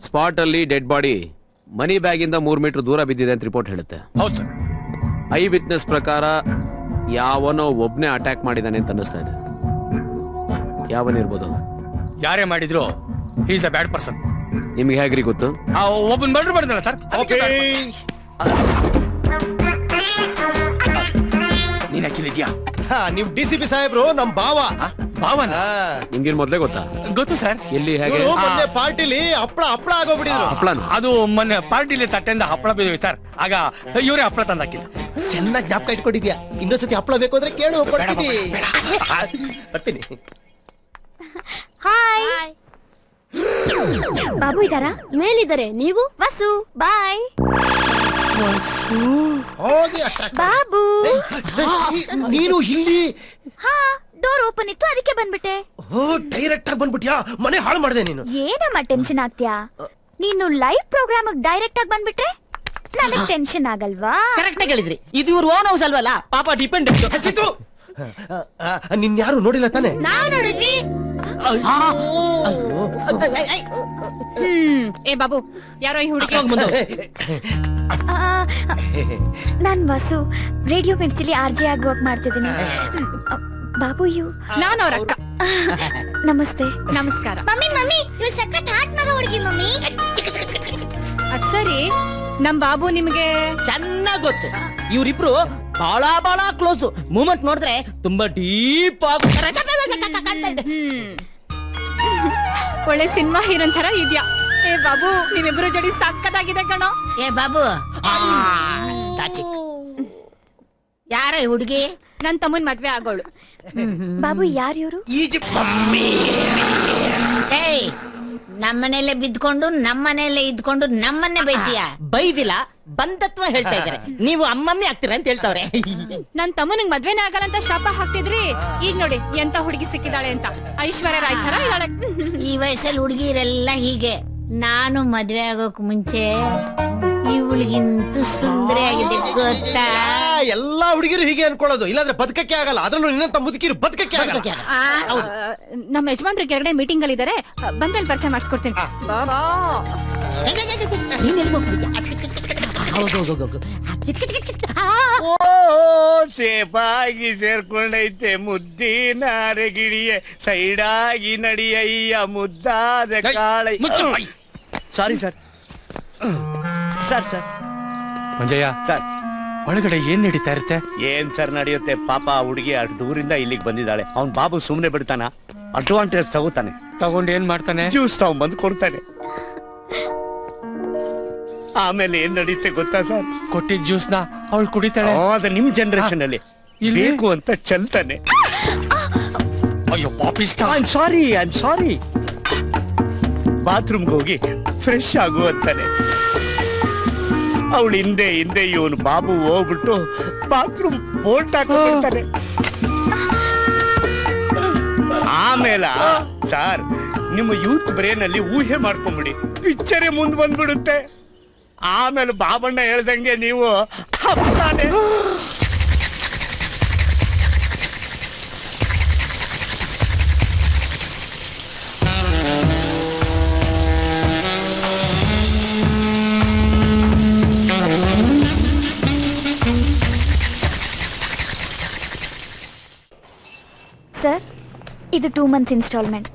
Spot ಅಲ್ಲಿ dead body ಮನಿ bag ಇಂದ 3 metre ದೂರ ಬಿದ್ದಿದೆ ಅಂತ ರಿಪೋರ್ಟ್ ಹೇಳುತ್ತೆ. ಹೌದು ಸರ್. ಐ ವಿಟ್ನೆಸ್ ಪ್ರಕಾರ ಯಾವನೋ ಒಬ್ನೇ ಅಟ್ಯಾಕ್ ಮಾಡಿದಾನೆ ಅಂತ ಅನ್ನಿಸ್ತಾ ಇದೆ. ಯಾವನಿರ್ಬೋದು? ಯಾರೇ ಮಾಡಿದ್ರು ಈಸ್ ಅ ಬ್ಯಾಡ್ ಪರ್ಸನ್. ನಿಮ್ಗೆ ಹೇಗ್ರಿ ಗೊತ್ತು? ಒಬ್ಬನ್ ಮರ್ಡರ್ ಮಾಡಿದ್ನಲ್ಲ ಸರ್. ನೀನ್ ಹಾಕಿಲಿದ್ಯಾ? ನಿಮ್ DCP ಸಾಹೇಬ್ರು ನಮ್ ಭಾವ. ಭಾವನ ನಿಮ್ಗೆ ಮೊದ್ಲೇ ಗೊತ್ತಾ? ಗೊತ್ತು ಸರ್. ಎಲ್ಲಿ ಹೇಗೆ? ಮೊನ್ನೆ ಪಾರ್ಟಿಲಿ ಹಪ್ಪಳ ಆಗೋಗ್ಬಿಟ್ಟಿದ್ರು. ಹಪ್ಪಳನ? ಅದು ಮೊನ್ನೆ ಪಾರ್ಟಿಲಿ ತಟ್ಟೆಯಿಂದ ಹಪ್ಪಳ ಬಿದ್ದಿವೆ ಸರ್. ಆಗ ಇವರೇ ಹಪ್ಪಳ ತಂದು ಹಾಕಿದ್ದು. ಚೆನ್ನಾಗಿ ಜ್ಞಾಪಕ ಇಟ್ಕೊಂಡಿದ್ಯಾ? ಇನ್ನೊಂದ್ಸತಿ ಹಪ್ಪಳ ಬೇಕು ಅಂದ್ರೆ ಕೇಳು, ಕೊಡ್ತೀನಿ. ಬರ್ತೀನಿ. ಹಾಯ್ ಬಾಬು ಇದಾರಾ? ಮೇಲಿದ್ದಾರೆ. ನೀವು? ವಸು ಬಾಯ್. ಹೋಗಿ ಬಾಬು. ನೀನು ಇಲ್ಲಿ? ಹಾ, ಡೋರ್ ಓಪನ್ ಇತ್ತು, ಅದಕ್ಕೆ ಬಂದ್ಬಿಟ್ಟೆ. ಡೈರೆಕ್ಟ್ ಆಗಿ ಬಂದ್ಬಿಟ್ಯಾ? ಮನೆ ಹಾಳು ಮಾಡಿದೆ ನೀನು. ಏನಮ್ಮ ಟೆನ್ಷನ್ ಆಗ್ತೀಯಾ? ನೀನು ಲೈವ್ ಪ್ರೋಗ್ರಾಮ್ ಡೈರೆಕ್ಟ್ ಆಗಿ ಬಂದ್ಬಿಟ್ರೆ ನನಗೆ ಟೆನ್ಷನ್ ಆಗಲ್ವಾ? ಕರೆಕ್ಟ್ ಆಗಿ ಹೇಳಿದ್ರಿ. ಇದು ಇವ್ರ ಓನ್ ಹೌಸ್ ಅಲ್ವಲ್ಲ, ಪಾಪ ಡಿಪೆಂಡೆಂಟ್. ನಿನ್ ಯಾರು ನೋಡಿಲ್ಲ ತಾನೆ? ನಾವ್ ನೋಡಿದ್ವಿ. ಏ ಬಾಬು, ಯಾರೋ ಈ ಹುಡುಗಿ. ನಾನ್ ವಸು, ರೇಡಿಯೋ ಮಿರ್ಚಿಲಿ RJ ಆಗಿ ವರ್ಕ್ ಮಾಡ್ತಿದ್ದೀನಿ. ಬಾಬು ಯು? ನಾನು ಅವ್ರ ಅಕ್ಕ. ನಮಸ್ತೆ. ನಮಸ್ಕಾರ. ಮಮ್ಮಿ ಮಮ್ಮಿ, ಇವ್ಳು ಸಖತ್ ಹಾಟ್ ಮಗ ಹುಡುಗಿ ಮಮ್ಮಿ. ಅದ್ ಸರಿ, ನಮ್ ಬಾಬು ನಿಮ್ಗೆ ಚೆನ್ನಾಗ್ ಗೊತ್ತು. ಇವ್ರಿಬ್ರು ಬಹಳ ಕ್ಲೋಸ್. ಮೂಮೆಂಟ್ ನೋಡಿದ್ರೆ ತುಂಬಾ ಡೀಪ್ ಒಳ್ಳೆ ಸಿನಿಮಾ ಹೀರೋನ್ ತರ ಇದ್ಯಾ. ಏ ಬಾಬು, ನಿಮ್ಮಿಬ್ರು ಜೋಡಿ ಸಕ್ಕತ್ತಾಗಿದೆ ಕಣೋ. ಏ ಬಾಬು, ಯಾರ ಹುಡುಗಿ? ನನ್ ತಮ್ಮನ್ ಮದ್ವೆ ಆಗೋಳು. ಬಾಬು ಯಾರು ಇವರು? ಏಯ್, ನಮ್ಮನೆಯಲ್ಲೇ ಬಿದ್ಕೊಂಡು ನಮ್ಮನೆಯಲ್ಲೇ ಇದ್ಕೊಂಡು ನಮ್ಮನ್ನೇ ಬೈತೀಯ? ಬೈದಿಲ್ಲ, ಬಂಧತ್ವ ಹೇಳ್ತಾ ಇದಾರೆ. ನೀವು ಅಮ್ಮಮ್ಮಿ ಆಗ್ತೀರ ಅಂತ ಹೇಳ್ತಾವ್ರೆ. ನನ್ ತಮ್ಮನಿಗೆ ಮದ್ವೆನೇ ಆಗಲ್ಲ ಅಂತ ಶಾಪ ಹಾಕ್ತಿದ್ರಿ. ಈಗ ನೋಡಿ ಎಂತ ಹುಡುಗಿ ಸಿಕ್ಕಿದಾಳೆ ಅಂತ. ಐಶ್ವರ್ಯ ರಾಯ್ ತರ ಇದ್ದಾಳೆ. ಈ ವಯಸ್ಸಲ್ಲಿ ಹುಡುಗಿರೆಲ್ಲ ಹೀಗೆ. ನಾನು ಮದ್ವೆ ಆಗೋಕ್ ಮುಂಚೆ ಇವಳಿಗಿಂತೂ ಸುಂದರ ಆಗಿದೆ ಗೊತ್ತಾ? ಎಲ್ಲಾ ಹುಡುಗಿರು ಹೀಗೆ ಅನ್ಕೊಳ್ಳೋದು, ಇಲ್ಲಾಂದ್ರೆ ಬದುಕಕ್ಕೆ ಆಗಲ್ಲ. ಅದ್ರಲ್ಲೂ ನಿನ್ನಂತ ಮುದುಕಿರು ಬದುಕಕ್ಕೆ ಆಗಲ್ಲ. ನಮ್ಮ ಯಜಮಾನ್ರು ಕೆಳಗಡೆ ಮೀಟಿಂಗ್ ಅಲ್ಲಿ ಇದಾರೆ, ಬಂದಲ್ಲಿ ಪರಿಚಯ ಮಾಡಿಸ್ಕೊಡ್ತೀನಿ. ಸೇಫಾಗಿ ಸೇರ್ಕೊಂಡೈತೆ ಮುದ್ದಿನ ಅರೆಗಿಡಿಯೇ, ಸೈಡಾಗಿ ನಡಿಯಯ್ಯ ಮುದ್ದಾದ ಕಾಳ. Sorry sir. Sir Manjayya sir, ಒಳಗಡೆ ಏನ್ ನಡೀತಾ ಇರುತ್ತೆ? ಏನ್ ಸರ್ ನಡೆಯುತ್ತೆ? ಪಾಪ ಹುಡುಗಿ ಅಷ್ಟು ದೂರಿಂದ ಇಲ್ಲಿಗೆ ಬಂದಿದ್ದಾಳೆ. ಅವ್ನ್ ಬಾಬು ಸುಮ್ನೆ ಬಿಡ್ತಾನ? ಅಡ್ವಾಂಟೇಜ್ ತಗೋತಾನೆ. ತಗೊಂಡು ಏನ್ ಮಾಡ್ತಾನೆ? ಜ್ಯೂಸ್ ತಗೊಂಡ್ಬಂದು ಕೊಡ್ತಾನೆ. ಆಮೇಲೆ ಏನ್ ನಡೀತೆ ಗೊತ್ತಾ ಸರ್? ಕೊಟ್ಟಿದ್ ಜ್ಯೂಸ್ ನ ಅವಳು ಕುಡಿತಾಳೆ. ಅದ ನಿಮ್ ಜನರೇಷನ್ ಅಲ್ಲಿ ಬೇಕು ಅಂತ ಚೆಲ್ತಾನೆ. ಅಯ್ಯೋ ಪಾಪಿಷ್ಟ. I am sorry. ಬಾತ್ರೂಮ್ಗೆ ಹೋಗಿ ಫ್ರೆಶ್ ಆಗು ಅಂತಾನೆ. ಅವಳು ಹಿಂದೆ ಇವನು ಬಾಬು ಹೋಗ್ಬಿಟ್ಟು ಬಾತ್ರೂಮ್ ಬೋಲ್ಟ್ ಹಾಕಿರ್ತಾನೆ. ಆಮೇಲೆ ಸರ್, ನಿಮ್ಮ ಯೂತ್ ಬ್ರೇನ್ ಅಲ್ಲಿ ಊಹೆ ಮಾಡ್ಕೊಂಬಿಡಿ, ಪಿಕ್ಚರೇ ಮುಂದ್ ಬಂದ್ಬಿಡುತ್ತೆ. ಆಮೇಲೆ ಬಾಬಣ್ಣ ಹೇಳ್ದಂಗೆ ನೀವು ಹಪ್ತಾನೆ. ಸರ್, ಇದು 2 months ಇನ್ಸ್ಟಾಲ್ಮೆಂಟ್.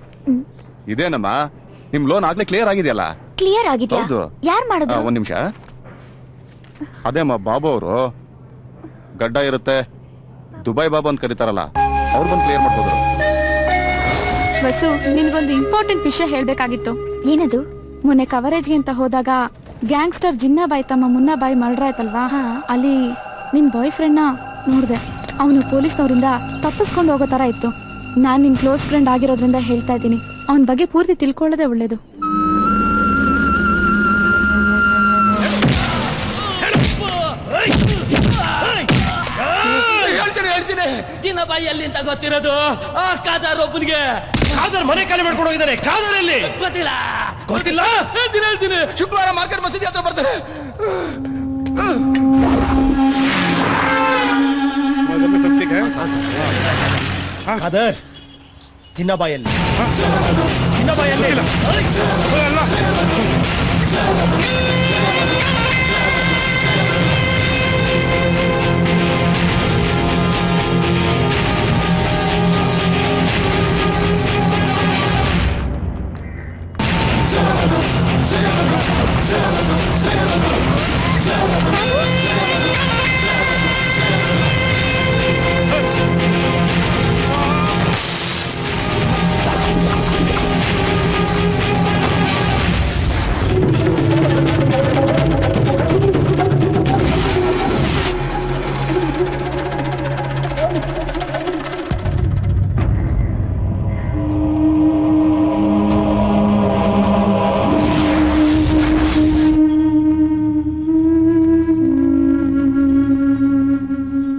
ಇದೇನಮ್ಮ, ನಿಮ್ ಲೋನ್ ಆಗ್ಲೇ ಕ್ಲಿಯರ್ ಆಗಿದೆಯಲ್ಲ? ಕ್ಲಿಯರ್ ಆಗಿದೆ. ಯಾರು ಮಾಡಿದ್ರು? ಒಂದ್ ನಿಮಿಷ. ಅದೇಮ್ಮ ಬಾಬು ಅವರು, ಗಡ್ಡ ಇರುತ್ತೆ, ದುಬೈ ಬಾಬು ಅಂತ ಕರೀತಾರಲ್ಲ, ಅವ್ರು ಬಂದು ಕ್ಲಿಯರ್ ಮಾಡ್ಬೋದು. ವಸು, ನಿನ್ಗೊಂದು ಇಂಪಾರ್ಟೆಂಟ್ ವಿಷಯ ಹೇಳ್ಬೇಕಾಗಿತ್ತು. ಏನದು? ಮೊನ್ನೆ ಕವರೇಜ್ಗೆ ಅಂತ ಹೋದಾಗ ಗ್ಯಾಂಗ್ಸ್ಟರ್ ಜಿನ್ನಾಬಾಯಿ ತಮ್ಮ ಮುನ್ನಾಬಾಯಿ ಮರ್ಡರ್ ಆಯ್ತಲ್ವಾ, ಅಲ್ಲಿ ನಿನ್ ಬಾಯ್ ಫ್ರೆಂಡ್ನ ನೋಡಿದೆ. ಅವನು ಪೊಲೀಸ್ನವರಿಂದ ತಪ್ಪಿಸ್ಕೊಂಡು ಹೋಗೋ ತರ ಇತ್ತು. ನಾನ್ ನಿನ್ ಕ್ಲೋಸ್ ಫ್ರೆಂಡ್ ಆಗಿರೋದ್ರಿಂದ ಹೇಳ್ತಾ ಇದ್ದೀನಿ, ಅವನ ಬಗ್ಗೆ ಪೂರ್ತಿ ತಿಳ್ಕೊಳ್ಳೋದೇ ಒಳ್ಳೇದು. ಹೇಳ್ತೀನಿ, ಜಿನ್ನಾಬಾಯಿ ಎಲ್ಲಿ ಅಂತ ಗೊತ್ತಿರೋದು ಆ ಖಾದರ್ ಒಬ್ಬನಿಗೆ. ಖಾದರ್ ಮನೆ ಖಾಲಿ ಮಾಡ್ಕೊಂಡು ಹೋಗಿದ್ದಾನೆ. ಖಾದರ್ ಎಲ್ಲಿ? ಗೊತ್ತಿಲ್ಲ. ಹೇಳ್ತೀನಿ. ಶುಕ್ರವಾರ ಮಾರ್ಕೆಟ್ ಮಸೀದಿ ಹತ್ರ ಬರ್ತಾರೆ. ಖಾದರ್, ಜಿನ್ನಾಬಾಯಲ್ಲಿ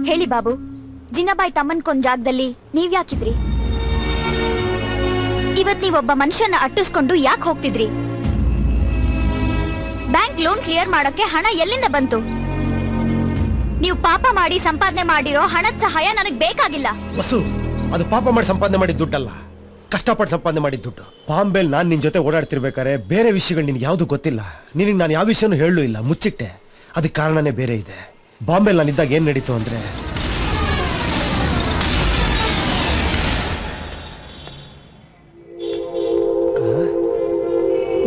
ಹೇಳಿ ಬಾಬು, ಜಿಂಗಬಾಯಿ ತಮ್ಮನ್ ಕೊಂದ್ ಜಾಗದಲ್ಲಿ ನೀವ್ ಯಾಕಿದ್ರಿ? ಇವತ್ ನೀವೊಬ್ಬ ಮನುಷ್ಯನ ಅಟ್ಟಿಸ್ಕೊಂಡು ಯಾಕೆ ಹೋಗ್ತಿದ್ರಿ? ಬ್ಯಾಂಕ್ ಲೋನ್ ಕ್ಲಿಯರ್ ಮಾಡಕ್ಕೆ ಹಣ ಎಲ್ಲಿಂದ ಬಂತು? ನೀವು ಪಾಪ ಮಾಡಿ ಸಂಪಾದನೆ ಮಾಡಿರೋ ಹಣದ ಸಹಾಯ ನನಗ್ ಬೇಕಾಗಿಲ್ಲ. ವಸು, ಅದು ಪಾಪ ಮಾಡಿ ಸಂಪಾದನೆ ಮಾಡಿದ ದುಡ್ಡಲ್ಲ, ಕಷ್ಟಪಟ್ಟು ಸಂಪಾದನೆ ಮಾಡಿದ ದುಡ್ಡು. ಬಾಂಬೆಲ್ ನಾನ್ ನಿನ್ ಜೊತೆ ಓಡಾಡ್ತಿರ್ಬೇಕಾರೆ ಬೇರೆ ವಿಷಯಗಳು ನಿನ್ಗೆ ಯಾವ್ದು ಗೊತ್ತಿಲ್ಲ. ನಿನಗೆ ನಾನು ಯಾವ ವಿಷಯನೂ ಹೇಳೂ ಇಲ್ಲ, ಮುಚ್ಚಿಟ್ಟೆ. ಅದಕ್ಕೆ ಕಾರಣನೇ ಬೇರೆ ಇದೆ. ಬಾಂಬೆಲ್ ನಾನಿದ್ದಾಗ ಏನ್ ನಡೀತು ಅಂದ್ರೆ,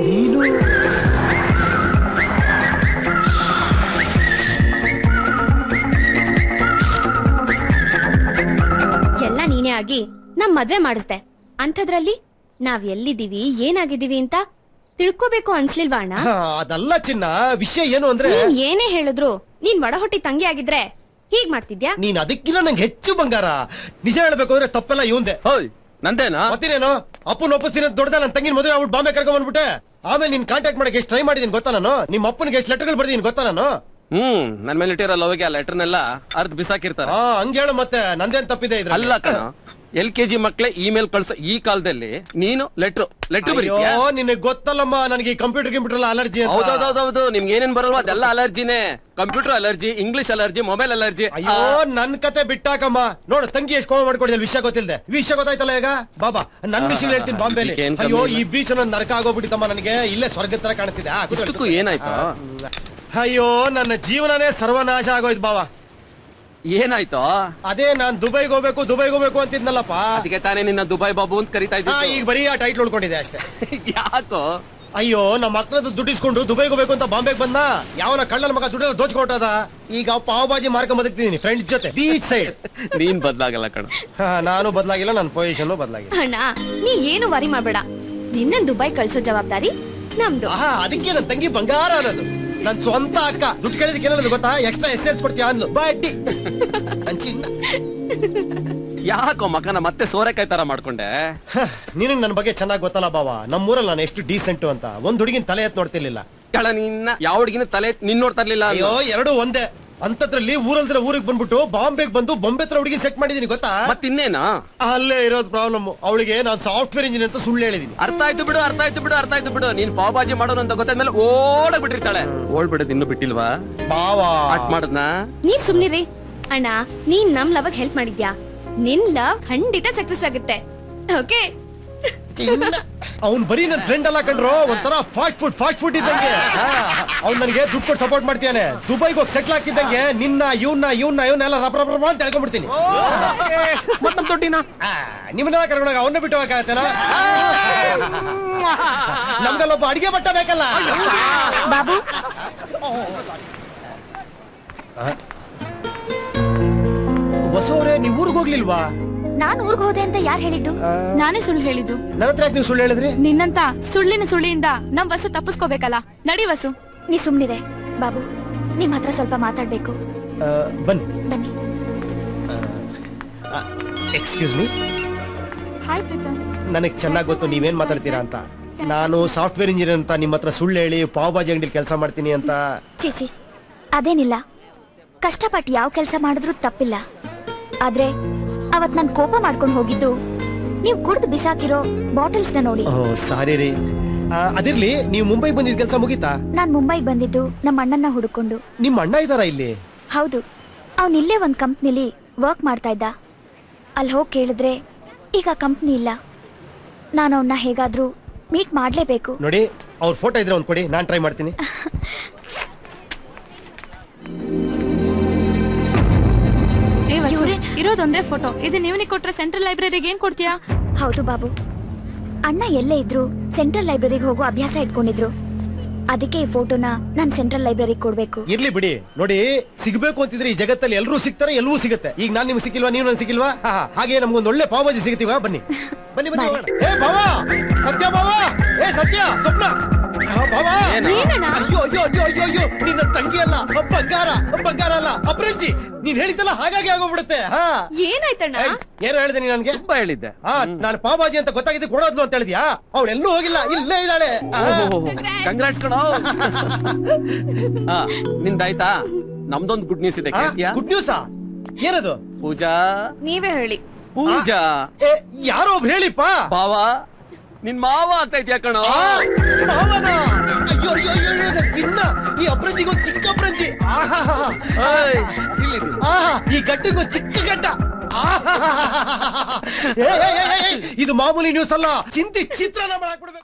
ನೀನು ಎಲ್ಲ ನೀನೇ ಆಗಿ ನಮ್ ಮದ್ವೆ ಮಾಡಿಸ್ದೆ. ಅಂಥದ್ರಲ್ಲಿ ನಾವ್ ಎಲ್ಲಿದೀವಿ ಏನಾಗಿದ್ದೀವಿ ಅಂತ ತಿಳ್ಕೋಬೇಕು ಅನ್ಸ್ಲಿಲ್ವಾ ಅಣ್ಣ? ಅದಲ್ಲ ಚಿನ್ನ, ವಿಷಯ ಏನು ಅಂದ್ರೆ, ನೀನ್ ಏನೇ ಹೇಳಿದ್ರು ನೀನ್ ಒಡ ಹೊಟ್ಟಿ ತಂಗಿ ಆಗಿದ್ರೆ ಹೀಗ್ ಮಾಡ್ತಿದ್ಯಾ? ನೀನ್ ಅದಕ್ಕಿಲ್ಲ ನಂಗೆ ಹೆಚ್ಚು ಬಂಗಾರ. ನಿಜ ಹೇಳ್ಬೇಕು ಅಂದ್ರೆ ತಪ್ಪೆಲ್ಲ ಇವಂದೆ. ಹೋಯ್ ನಂದೇನಾ? ಮತ್ತೇನೇನು, ಅಪ್ಪನ ಒಪ್ಪಿಸ್ತೀನಿ ದೊಡ್ಡದ ನನ್ನ ತಂಗಿನ ಮದುವೆ ಆಗ್ಬಿಟ್ಟು ಬಾಂಬೆ ಕರ್ಕೊಂಡ್ ಬಂದ್ಬಿಟ್ಟೆ. ಆಮೇಲೆ ನೀನ್ ಕಾಂಟ್ಯಾಕ್ಟ್ ಮಾಡಕ್ಕೆ ಎಷ್ಟು ಟ್ರೈ ಮಾಡಿದೀನಿ ಗೊತ್ತಾ ನಾನು? ನಿಮ್ಮ ಅಪ್ಪನಿಗೆ ಎಷ್ಟು ಲೆಟರ್ಗಳು ಬರ್ದೀನಿ ಗೊತ್ತಾ ನಾನು? ನನ್ ಮೇಲೆ ಇಟ್ಟಿರೋ ಲವ್ಗೆ ಆ ಲೆಟರ್ನೆಲ್ಲ ಅರ್ಧ ಬಿಸಾಕಿರ್ತಾರ. ಹಂಗೇಳು, ಮತ್ತೆ ನಂದೇನ್ ತಪ್ಪಿದೆ ಇದ್ರ? ಅಲ್ಲ ಕಣ, LKG ಮಕ್ಳೇ ಇಮೇಲ್ ಕಳ್ಸೋ ಈ ಕಾಲದಲ್ಲಿ ನೀನು ಲೆಟ್ರು ಬರೀತೀಯಾ? ನಿನಗೆ ಗೊತ್ತಲ್ಲಮ್ಮ, ನನಗೆ ಕಂಪ್ಯೂಟರ್ ಎಲ್ಲ ಅಲರ್ಜಿ. ಹೌದೌದೌದು, ನಿಮ್ಗೆ ಏನೇನ್ ಬರಲ್ವಾ ಅದೆಲ್ಲ ಅಲರ್ಜಿನೇ. Computer allergy, English allergy, mobile allergy. ಅಯ್ಯೋ ನನ್ ಕತೆ ಬಿಟ್ಟಾಕಮ್ಮ. ನೋಡು, ತಂಗಿ ಎಷ್ಟು ಕೋಪ ಮಾಡ್ಕೊಂಡಿದ್ದೆ, ವಿಷಯ ಗೊತ್ತಿಲ್ಲದೆ. ವಿಷಯ ಗೊತ್ತಾಯ್ತಲ್ಲ ಈಗ? ಬಾಬಾ, ನನ್ ವಿಷಯ ಹೇಳ್ತೀನಿ ಬಾಂಬೆಲಿ. ಅಯ್ಯೋ ಈ ಬೀಚ್ ನರಕ ಆಗೋಗ್ಬಿಟ್ಟಿತ್ತಮ್ಮ ನನಗೆ. ಇಲ್ಲೇ ಸ್ವರ್ಗದ ತರ ಕಾಣಿಸ್ತಿದೆ. ಇಷ್ಟಕ್ಕೂ ಏನಾಯ್ತು? ಅಯ್ಯೋ ನನ್ನ ಜೀವನನೇ ಸರ್ವನಾಶ ಆಗೋಯ್ತು ಬಾವ. ಏನಾಯ್ತು? ಅದೇ ನಾನ್ ದುಬೈಗೆ ಹೋಗ್ಬೇಕು ಅಂತಿದ್ನಲ್ಲಪ್ಪ. ಅದಕ್ಕೆ ತಾನೇ ನಿನ್ನ ದುಬೈ ಬಾಬು ಅಂತ ಕರಿತಾ ಇದ್ದೆ. ಈಗ ಬರೀ ಆ ಟೈಟ್ಲ್ ಉಳ್ಕೊಂಡಿದೆ ಅಷ್ಟೇ. ಯಾಕೋ? ಅಯ್ಯೋ ನಮ್ಮ ಮಕ್ಕಳದ್ದು ದುಡ್ಡಿಸ್ಕೊಂಡು ದುಬೈಗೆ ಹೋಗ್ಬೇಕು ಅಂತ ಬಾಂಬೆಗೆ ಬಂದ. ಯಾವನ ಕಳ್ಳನ ಮಗ ದುಡ್ಡೆಲ್ಲ ದೋಚ್ಕೊಟ್ಟದ. ಈಗ ಪಾವ್ ಬಾಜಿ ಮಾರ್ಕೊಂಡ್ ಬದುಕ್ತಿದೀನಿ ಫ್ರೆಂಡ್ಸ್ ಜೊತೆ ಬೀಚ್ ಸೈಡ್. ನೀನ್ ಬದ್ಲಾಗಲ್ಲ ಕಣ. ನಾನು ಬದಲಾಗಿಲ್ಲ, ನನ್ನ ಪೊಸಿಷನ್ ಬದಲಾಗಿಲ್ಲ. ಅಣ್ಣ ನೀ ಏನು ವರಿ ಮಾಡ್ಬೇಡ, ನಿನ್ನ ದುಬೈ ಕಳ್ಸೋ ಜವಾಬ್ದಾರಿ ನಮ್ದು. ಅದಕ್ಕೆ ನನ್ನ ತಂಗಿ ಬಂಗಾರ ಅನ್ನೋದು. ನನ್ ಸ್ವಂತ ಅಕ್ಕ. ದುಡ್ಡು ಕೇಳಿದಕ್ಕೆ ಏನದು ಗೊತ್ತಾ? ಎಕ್ಸ್ಟ್ರಾ ಎಸ್ ಕೊಡ್ತೀಯ ಅಂದ್ಲು. ಬಡ್ಡಿ ನನ್ ಚಿನ್ನ. ಯಾಕೋ ಮಕನ ಮತ್ತೆ ಸೋರೆಕಾಯಿ ತರ ಮಾಡ್ಕೊಂಡೆ? ನಿನಗ್ ನನ್ ಬಗ್ಗೆ ಚೆನ್ನಾಗಿ ಗೊತ್ತಲ್ಲ ಬಾವ. ನಮ್ಮೂರಲ್ಲಿ ನಾನು ಎಷ್ಟು ಡೀಸೆಂಟು ಅಂತ. ಒಂದ್ ಹುಡುಗಿನ ತಲೆ ಎತ್ ನೋಡ್ತಿರ್ಲಿಲ್ಲ. ಕಳ ನಿನ್ನ ಯಾವ ಹುಡುಗಿನ ತಲೆ ನಿನ್ ನೋಡ್ತಾ ಇರ್ಲಿಲ್ಲ. ಅಯ್ಯೋ ಎರಡು ಒಂದೇ. ಅಂತದ್ರಲ್ಲಿ ಊರಲ್ದ್ರೆ ಊರಿಗೆ ಬಂದ್ಬಿಟ್ಟು ಬಾಂಬೆಗೆ ಬಂದು ಬೊಂಬೆ ಹತ್ರ ಹುಡುಗಿ ಸೆಟ್ ಮಾಡಿದೀನಿ ಗೊತ್ತಾ? ಮತ್ತಿನ್ನೇನಾ? ಅಲ್ಲೇ ಇರೋದು ಪ್ರಾಬ್ಲಮ್. ಅವಳಿಗೆ ನಾನು ಸಾಫ್ಟ್ವೇರ್ ಇಂಜಿನಿಯರ್ ಅಂತ ಸುಳ್ಳು ಹೇಳಿದೀನಿ. ಅರ್ಥ ಆಯ್ತು ಬಿಡು. ನೀನ್ ಪಾವ್ ಬಾಜಿ ಮಾಡೋನು ಅಂತ ಗೊತ್ತಾದ್ಮೇಲೆ ಓಡಬಿಟ್ಟಿರ್ತಾಳೆ. ಓಡ್ಬಿಡೋದು ಇನ್ನು ಬಿಟ್ಟಿಲ್ವಾ ಬಾವಾ? ಆಟ್ ಮಾಡದ್ನ? ನೀವ್ ಸುಮ್ನಿರಿ ಅಣ್ಣ. ನೀನ್ ನಮ್ ಲವ್ ಹೆಲ್ಪ್ ಮಾಡಿದ್ಯಾ, ನಿನ್ ಲವ್ ಖಂಡಿತ ಸಕ್ಸಸ್ ಆಗುತ್ತೆ. ಓಕೆ? ಅವ್ನ್ ಬರೀ ನನ್ ಫ್ರೆಂಡ್ ಅಲ್ಲ ಕಂಡ್ರು, ಒಂಥರ ಫಾಸ್ಟ್ ಫುಡ್ ಇದ್ದಂಗೆ. ಅವ್ನ್ ನನಗೆ ದುಡ್ಡು ಕೊಟ್ಟು ಸಪೋರ್ಟ್ ಮಾಡ್ತಾನೆ. ದುಬೈಗೆ ಹೋಗಿ ಸೆಟ್ಲ್ ಆಗ್ತಿದ್ದಂಗೆ ಇವನ್ನೆಲ್ಲ ರಪ್ಪ ಅಂತ ಹೇಳ್ಕೊಂಡ್ಬಿಡ್ತೀನಿ. ನಿಮ್ಮನ್ನೆಲ್ಲ ಕರ್ಕೊಂಡಾಗ ಅವನ್ನ ಬಿಟ್ಟು ಹೋಗಕ್ಕಾಗತ್ತೇನ? ನಮ್ಗಲ್ಲೊಬ್ಬ ಅಡಿಗೆ ಬಟ್ಟ ಬೇಕಲ್ಲ ಬಾಬು. ಬಸವರೇ, ನೀವ್ ಊರಿಗೆ ಹೋಗ್ಲಿಲ್ವಾ? ನಾನ್ ಊರ್ಗ್ ಹೋದೆ ಅಂತ ಯಾರು ಹೇಳಿದ್ದು? ನಾನೇ ಸುಳ್ಳು ಹೇಳಿದ್ದು. ನನ್ನ ಹತ್ರ ಯಾಕೆ ನೀವು ಸುಳ್ಳು ಹೇಳಿದ್ರಿ? ನಿನ್ನಂತ ಸುಳ್ಳಿಯಿಂದ ನಮ್ ವಸು ತಪ್ಪಿಸ್ಕೋಬೇಕಲ್ಲ. ನಡಿ ವಸು. ನೀ ಸುಮ್ನಿರೆ ಬಾಬು, ನಿಮ್ ಹತ್ರ ಸ್ವಲ್ಪ ಮಾತಾಡ್ಬೇಕು. ಬನ್ನಿ. Excuse me. ಹಾಯ್ ಪ್ರೀತಮ್. ನನಗೆ ಚೆನ್ನಾಗಿ ಗೊತ್ತು ನೀವೇನ್ ಮಾತಾಡ್ತೀರಾ ಅಂತ. ನಾನು ಸಾಫ್ಟ್ವೇರ್ ಇಂಜಿನಿಯರ್ ಅಂತ ನಿಮ್ಮ ಹತ್ರ ಸುಳ್ಳು ಹೇಳಿ ಪಾವ್ ಬಾಜಿ ಅಂಗಡಿಲಿ ಕೆಲಸ ಮಾಡ್ತೀನಿ ಅಂತ. ಚೀಚಿ, ಅದೇನಿಲ್ಲ. ಕಷ್ಟಪಟ್ಟು ಯಾವ ಕೆಲಸ ಮಾಡಿದ್ರು ತಪ್ಪಿಲ್ಲ. ಆದ್ರೆ ಅವತ್ ನನ್ ಕೋಪ ಮಾಡ್ಕೊಂಡು ಹೋಗಿದ್ದು ನೀವು ಕುಡ್ದು ಬಿಸಾಕಿರೋ ಬಾಟಲ್ಸ್ ನ ನೋಡಿ. ಸಾರಿ ರೀ. ಅದಿರ್ಲಿ, ನೀವು ಮುಂಬೈ ಬಂದಿದ್ ಕೆಲಸ ಮುಗೀತಾ? ನಾನ್ ಮುಂಬೈಗ್ ಬಂದಿದ್ದು ನಮ್ಮ ಅಣ್ಣನ ಹುಡುಕೊಂಡು. ನಿಮ್ಮ ಅಣ್ಣ ಇದಾರ ಇಲ್ಲಿ? ಹೌದು, ಅವ್ನ್ ಇಲ್ಲೇ ಒಂದ್ ಕಂಪ್ನಿಲಿ ವರ್ಕ್ ಮಾಡ್ತಾ ಇದ್ದ. ಅಲ್ಲಿ ಹೋಗಿ ಕೇಳಿದ್ರೆ ಈಗ ಕಂಪ್ನಿ ಇಲ್ಲ. ನಾನು ಅವನ್ನ ಹೇಗಾದ್ರೂ ಮೀಟ್ ಮಾಡ್ಲೇಬೇಕು. ನೋಡಿ, ಅವ್ರ ಫೋಟೋ ಇದ್ರೆ ಒಂದ್ ಕೊಡಿ, ನಾನ್ ಟ್ರೈ ಮಾಡ್ತೀನಿ. ಇರೋದೊಂದೇ ಫೋಟೋ. ಇದು ನೀವು ಕೊಟ್ರೆ ಸೆಂಟ್ರಲ್ ಲೈಬ್ರರಿಗೆ ಏನ್ ಕೊಡ್ತೀಯಾ? ಹೌದು ಬಾಬು, ಅಣ್ಣ ಎಲ್ಲೇ ಇದ್ರು ಸೆಂಟ್ರಲ್ ಲೈಬ್ರರಿಗೆ ಹೋಗೋ ಅಭ್ಯಾಸ ಇಟ್ಕೊಂಡಿದ್ರು. ಅದಕ್ಕೆ ಈ ಫೋಟೋನ ನಾನ್ ಸೆಂಟ್ರಲ್ ಲೈಬ್ರರಿ ಕೊಡ್ಬೇಕು. ಇರ್ಲಿ ಬಿಡಿ. ನೋಡಿ, ಸಿಗ್ಬೇಕು ಅಂತಿದ್ರೆ ಈ ಜಗತ್ತಲ್ಲಿ ಎಲ್ಲರೂ ಸಿಗ್ತಾರೆ, ಎಲ್ಲವೂ ಸಿಗುತ್ತೆ. ಈಗ ನಾನ್ ನಿಮ್ಗೆ ಸಿಕ್ಕಿಲ್ವಾ, ನೀವು ನನ್ ಸಿಕ್ಕಿಲ್ವಾ? ಹಾಗೆ ನಮ್ಗೊಂದು ಒಳ್ಳೆ ಪಾವ್ ಭಾಜಿ ಸಿಗ್ತೀವಾ? ಬನ್ನಿ ಬನ್ನಿ ಬನ್ನಿ ಹೋಗೋಣ. ಏ ಬಾವ, ಸತ್ಯ ಬಾವ, ಏ ಸತ್ಯ, ಸ್ವಪ್ನ ಬಾವ. ಅಯ್ಯೋ ಅಯ್ಯೋ ಅಯ್ಯೋ ಅಯ್ಯೋ ಅಯ್ಯೋ, ನಿನ್ನ ತಂಗಿ ಅಲ್ಲ, ಬಂಗಾರ, ಬಂಗಾರ ಅಲ್ಲ, ಅಪ್ರಂಜಿ. ನೀನ್ ಹೇಳಿದ್ದಲ್ಲ ಹಾಗಾಗಿ ಆಗೋಗ್ಬಿಡುತ್ತೆ. ಏನಾಯ್ತಣ್ಣ? ಏನು ಹೇಳಿದೆ ನೀನ್ ನನ್ಗೆ? ತುಂಬಾ ಹೇಳಿದ್ದೆ. ನಾನು ಪಾವ್ ಭಾಜಿ ಅಂತ ಗೊತ್ತಾಗಿದ್ದು ಕೊಡೋದ್ಲು ಅಂತ ಹೇಳಿದ್ಯಾ? ಅವಳು ಎಲ್ಲೂ ಹೋಗಿಲ್ಲ, ಇಲ್ಲೇ ಇದ್ದಾಳೆ. ಕಂಗ್ರಾಟ್ಸ್ ಕಣೋ. ನಿಂದಾಯ್ತಾ? ನಮ್ದೊಂದು ಗುಡ್ ನ್ಯೂಸ್ ಇದೆ, ಕೇಳ್ತೀಯಾ? ಗುಡ್ ನ್ಯೂಸಾ? ಏನದು? ಪೂಜಾ, ನೀವೇ ಹೇಳಿ. ಪೂಜಾ, ಏ, ಯಾರೋ ಒಬ್ರು ಹೇಳಿಪ್ಪ. ಬಾವ, ನಿನ್ ಮಾವ ಆಗ್ತಾ ಇದ್ಯಾ ಕಣೋ. ಮಾವನ? ಅಯ್ಯೋ ಅಯ್ಯೋ ಅಯ್ಯೋ, ನನ್ ಚಿನ್ನ, ಈ ಅಪ್ರಂಜಿಗೊಂದು ಚಿಕ್ಕ ಅಪ್ರಂಜಿ. ಏಯ್, ಇಲ್ಲಿದ್ದೀನಿ. ಈ ಗಡ್ಡಿಗೊಂದು ಚಿಕ್ಕ ಗಡ್ಡ. ಇದು ಮಾಮೂಲಿ ನ್ಯೂಸ್ ಅಲ್ಲ, ಚಿಂತಿ ಚಿತ್ರನ ಮಾಡಾಕ್ಬಿಡ್ಬೇಕು.